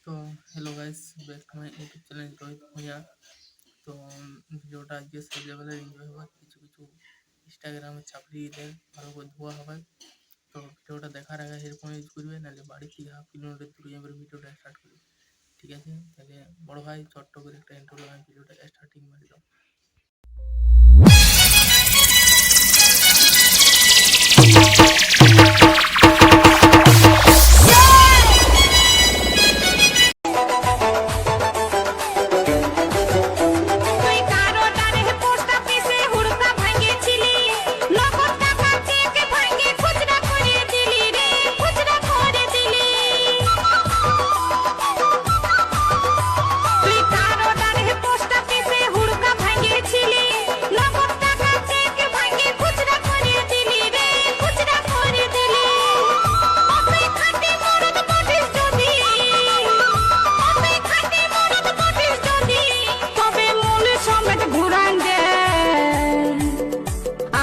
তো hello guys, back to my YouTube channel Rohit Bhuiyan. তো ভিডিওটা আজকে সেই লেভেলে এনজয় হবে, কিছু কিছু ইনস্টাগ্রামে চাপড়িয়ে দিলে ভালো করে ধোয়া হবে। তো ভিডিওটা দেখার আগে হেডফোন ইউজ করবে, নাহলে বাড়ি থেকে হাফ কিলোমিটার দূরে যাবে ভিডিওটা স্টার্ট করবে। ঠিক আছে, তাহলে বড় ভাই ছোট্ট করে একটা ইন্ট্রো লাগান, ভিডিওটা স্টার্টিং মারি দাও।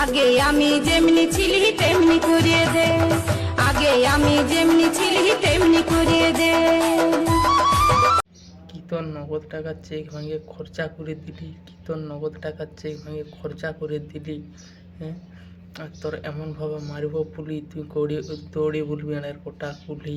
আগে আমি যেমনি ছিলি তেমনি করিয়ে দে, আগে আমি যেমনি ছিলি তেমনি করিয়ে দে। কি তোর নগদ টাকার চেক ভাঙিয়ে খরচা করে দিলি, কি তোর নগদ টাকার চেক ভাঙিয়ে খরচা করে দিলি। হ্যাঁ, আর তোর এমনভাবে মারব পুলি, তুই দৌড়ে বলবি এর কোটা পুলি।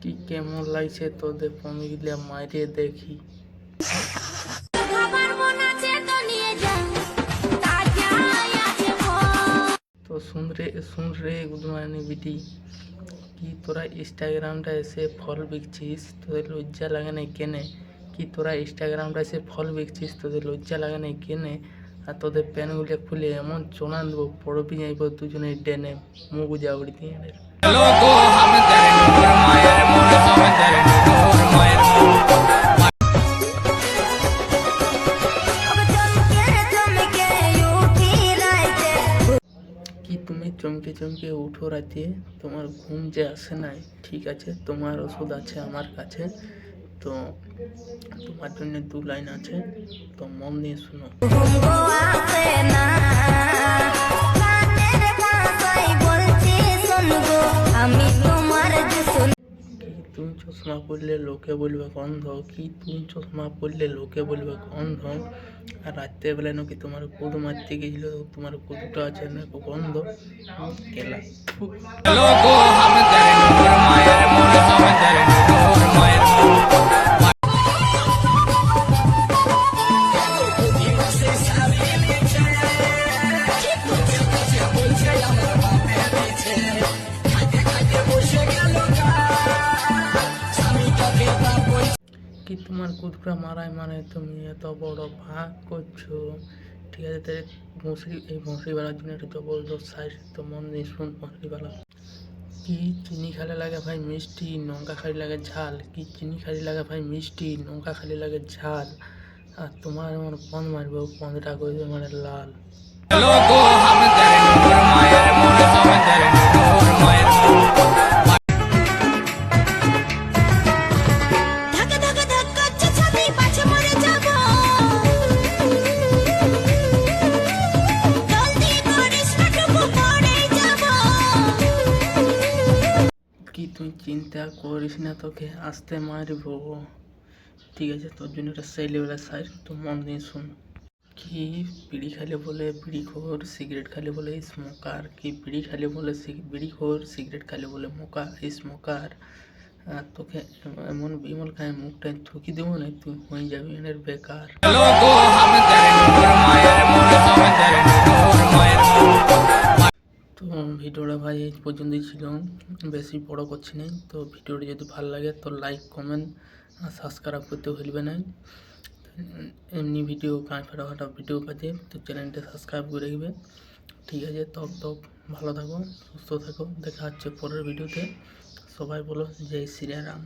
কি কেমন লাগছে তোদের পমিলে মাইরে দেখি। তো শুন রে গুদমানি বিটি, কি তোরা ইনস্টাগ্রামটা এসে ফল বিকছিস, তোদের লজ্জা লাগে না কেনে? কি তোরা ইনস্টাগ্রামটা এসে ফল বিকছিস, তোদের লজ্জা লাগে না কেনে? আর তোদের প্যানগুলো খুলে এমন চোনান দেবো, পড়বি যাইব দুজনে ডেনে মুখ উজাউড়ি দিয়ে। কি তুমি চমকে চমকে উঠো রাতে, তোমার ঘুম যে আসে নাই? ঠিক আছে, তোমার ওষুধ আছে আমার কাছে। তো তোমার জন্য 2 লাইন আছে, তো মন দিয়ে শুনো। তুমি চশমা পরলে লোকে বলবে গন্ধ, কি তুমি চশমা পরলে লোকে বলবে গন্ধ। আর রাত্রেবেলা নাকি তোমার কুদ মারতে গেছিল, তোমার কুদটা আছে না গন্ধ কেলা। কি তোমার কুদটা মারায় মানে তুমি এত বড় ভাগ করছো? ঠিক আছে, তাহলে এই ভুঁসিওয়ালার জন্য একটা জবরদস্ত সাইজ, তো মন দিয়ে শুন ভুঁসিওয়ালা। কি চিনি খালি লাগে ভাই মিষ্টি, লঙ্কা খালি লাগে ঝাল। কি চিনি খালি লাগে ভাই মিষ্টি, লঙ্কা খালি লাগে ঝাল। আর তোমার মানে পন মারবো, পনটা করে দেবে মানে লাল। কি তুই চিন্তা করিস না, তোকে আসতে মারবো। ঠিক আছে, তোর জন্য একটা সেই লেভেলের সাইজ, তো মন দিয়ে শুন। কি বিড়ি খালে বলে বিড়িখোর, সিগারেট খালে বলে স্মোকার। কি বিড়ি খালে বলে বিড়িখোর, সিগারেট খালে বলে স্মোকার। আর তোকে এমন বিমল খায় মুখটায় থুকি দেবো না, তুই হয়ে যাবি এর বেকার। তো ভিডিওটা ভাই এই পর্যন্তই ছিল, বেশি বড় করছি না। তো ভিডিওটা যদি ভালো লাগে তো লাইক কমেন্ট আর সাবস্ক্রাইব করতে ভুলবে না। এমনি ভিডিও গায়ে ফাটা ভিডিও পাচ্ছে, তো চ্যানেলটা সাবস্ক্রাইব করে রাখবে। ঠিক আছে, তব ভালো থাকো, সুস্থ থাকো, দেখা হচ্ছে পরের ভিডিওতে। সবাই বলো জয় শ্রীরাম।